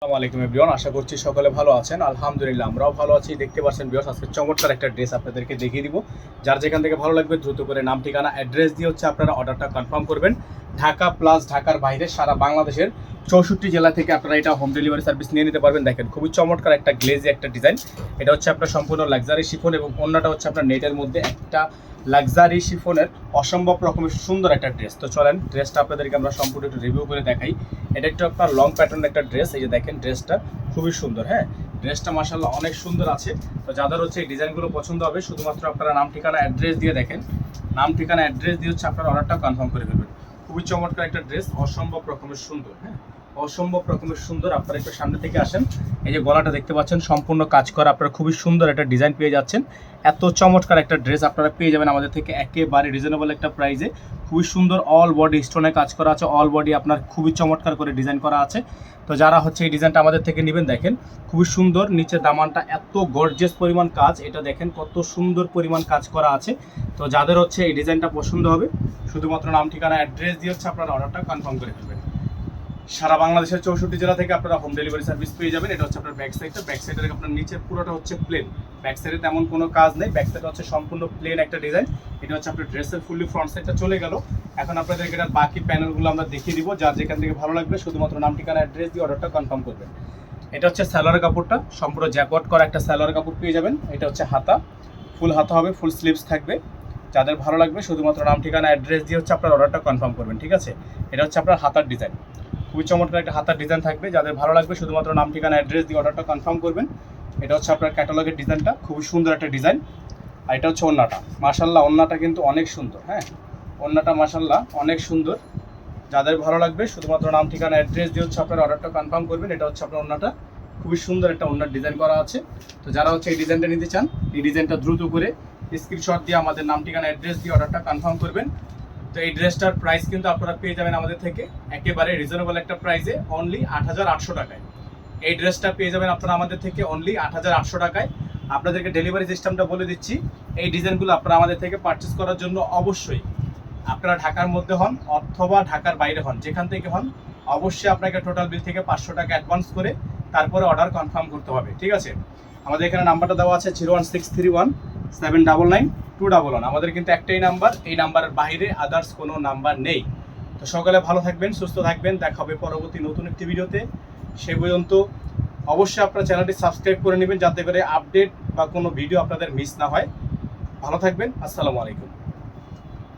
আসসালামু আলাইকুম এভরিওয়ান, আশা করছি সকলে ভালো আছেন। আলহামদুলিল্লাহ আমরাও ভালো আছি। দেখতে পাচ্ছেন ভিউয়ার্স, আজকে চমৎকার একটা ড্রেস আপনাদেরকে দেখিয়ে দিব। যার যেখান থেকে ভালো লাগবে দ্রুত করে নাম ঠিকানা অ্যাড্রেস দিয়ে আপনারা অর্ডারটা কনফার্ম করবেন। ঢাকা প্লাস ঢাকার বাইরে সারা বাংলাদেশের 64 জেলা থেকে আপনারা এটা হোম ডেলিভারি সার্ভিস নিয়ে নিতে পারবেন। দেখেন খুবই চমৎকার একটা গ্লেজি একটা ডিজাইন। এটা আপনার সম্পূর্ণ লাক্সারি শিফন এবং অন্যটা আপনার নেটের মধ্যে একটা লাক্সারি শিফনের অসম্ভব রকমের সুন্দর একটা ড্রেস। তো চলেন ড্রেসটা আপনাদেরকে আমরা সম্পূর্ণ একটু রিভিউ করে দেখাই। এটা একটু আপনার লং প্যাটার্নের একটা ড্রেস। এই যে দেখেন ড্রেসটা খুবই সুন্দর। হ্যাঁ, ড্রেসটা মাশাআল্লাহ অনেক সুন্দর আছে। তো যাদের এই ডিজাইনগুলো পছন্দ হবে শুধুমাত্র আপনারা নাম ঠিকানা অ্যাড্রেস দিয়ে দেখেন, নাম ঠিকানা অ্যাড্রেস দিয়ে আপনারা অর্ডারটা কনফার্ম করে ফেলবেন। খুবই চমৎকার একটা ড্রেস, অসম্ভব রকমের সুন্দর। হ্যাঁ, অসম্ভব রকমের সুন্দর। আপনারা একটু সামনে থেকে আসেন। এই যে গলাটা দেখতে পাচ্ছেন সম্পূর্ণ কাজ করা, আপনারা খুবই সুন্দর একটা ডিজাইন পেয়ে যাচ্ছেন। এত চমৎকার একটা ড্রেস আপনারা পেয়ে যাবেন আমাদের থেকে একেবারে রিজনেবল একটা প্রাইসে। খুবই সুন্দর অল বডি স্টোনে কাজ করা আছে, অল বডি আপনার খুবই চমৎকার করে ডিজাইন করা আছে। তো যারা এই ডিজাইনটা আমাদের থেকে নেবেন, দেখেন খুবই সুন্দর। নিচের দামানটা এত গর্জিয়াস পরিমাণ কাজ, এটা দেখেন কত সুন্দর পরিমাণ কাজ করা আছে। তো যাদের এই ডিজাইনটা পছন্দ হবে শুধুমাত্র নাম ঠিকানা অ্যাড্রেস দিয়ে আপনারা অর্ডারটা কনফার্ম করে ফেলবেন। সারা বাংলাদেশের 64 জেলা থেকে আপনারা হোম ডেলিভারি সার্ভিস পেয়ে যাবেন। এটা আপনার ব্যাক সাইডটা, ব্যাক সাইডের আপনার নিচের পুরোটা প্লেন। ব্যাক সাইডে তেমন কোনো কাজ নেই, ব্যাক সাইডে সম্পূর্ণ প্লেন একটা ডিজাইন। এটা আপনার ড্রেসের ফুললি ফ্রন্ট সাইডটা চলে গেল। এখন আপনাদেরকে এটার বাকি প্যানেলগুলো আমরা দেখিয়ে দিব। যার যেখান থেকে ভালো লাগবে শুধুমাত্র নাম ঠিকানা অ্যাড্রেস দিয়ে অর্ডারটা কনফার্ম করবেন। এটা সালোয়ার কাপড়টা সম্পূর্ণ জ্যাকওয়ার্ক করা একটা সালোয়ার কাপড় পেয়ে যাবেন। এটা হাতা, ফুল হাতা হবে, ফুল স্লিভস থাকবে। যাদের ভালো লাগবে শুধুমাত্র নাম ঠিকানা অ্যাড্রেস দিয়ে আপনার অর্ডারটা কনফার্ম করবেন। ঠিক আছে, এটা আপনার হাতার ডিজাইন, খুবই চমৎকার একটা হাতার ডিজাইন থাকবে। যাদের ভালো লাগবে শুধুমাত্র নাম ঠিকানা অ্যাড্রেস দিয়ে অর্ডারটা কনফার্ম করবেন। এটা আপনার ক্যাটালগের ডিজাইনটা, খুবই সুন্দর একটা ডিজাইন। আর এটা ওন্নাটা, মাশাআল্লাহ ওন্নাটা কিন্তু অনেক সুন্দর। হ্যাঁ, ওন্নাটা মাশাআল্লাহ অনেক সুন্দর। যাদের ভালো লাগবে শুধুমাত্র নাম ঠিকানা অ্যাড্রেস দিয়ে আপনার অর্ডারটা কনফার্ম করবেন। এটা আপনার ওন্নাটা, খুবই সুন্দর একটা ওন্নার ডিজাইন করা আছে। তো যারা এই ডিজাইনটা নিতে চান, এই ডিজাইনটা দ্রুত করে স্ক্রিনশট দিয়ে আমাদের নাম ঠিকানা অ্যাড্রেস দিয়ে অর্ডারটা কনফার্ম করবেন। তো এই ড্রেসটার প্রাইস কিন্তু আপনারা পেয়ে যাবেন আমাদের থেকে একেবারে রিজনেবল একটা প্রাইসে, অনলি ৮৮০০ টাকায়। এই ড্রেসটা পেয়ে যাবেন আপনারা আমাদের থেকে অনলি ৮৮০০ টাকায়। আপনাদেরকে ডেলিভারি সিস্টেমটা বলে দিচ্ছি। এই ডিজাইনগুলো আপনারা আমাদের থেকে পারচেস করার জন্য অবশ্যই আপনারা ঢাকার মধ্যে হন অথবা ঢাকার বাইরে হন, যেখান থেকে হন অবশ্যই আপনাকে টোটাল বিল থেকে ৫০০ টাকা অ্যাডভান্স করে তারপরে অর্ডার কনফার্ম করতে হবে। ঠিক আছে, আমাদের এখানে নাম্বারটা দেওয়া আছে 01631792211। আমাদের কিন্তু একটাই নাম্বার, এই নাম্বারের বাইরে আদার্স কোনো নাম্বার নেই। তো সকালে ভালো থাকবেন, সুস্থ থাকবেন, দেখা হবে পরবর্তী নতুন একটি ভিডিওতে। সে পর্যন্ত অবশ্যই আপনার চ্যানেলটি সাবস্ক্রাইব করে নেবেন যাতে করে আপডেট বা কোনো ভিডিও আপনাদের মিস না হয়। ভালো থাকবেন, আসসালামু আলাইকুম।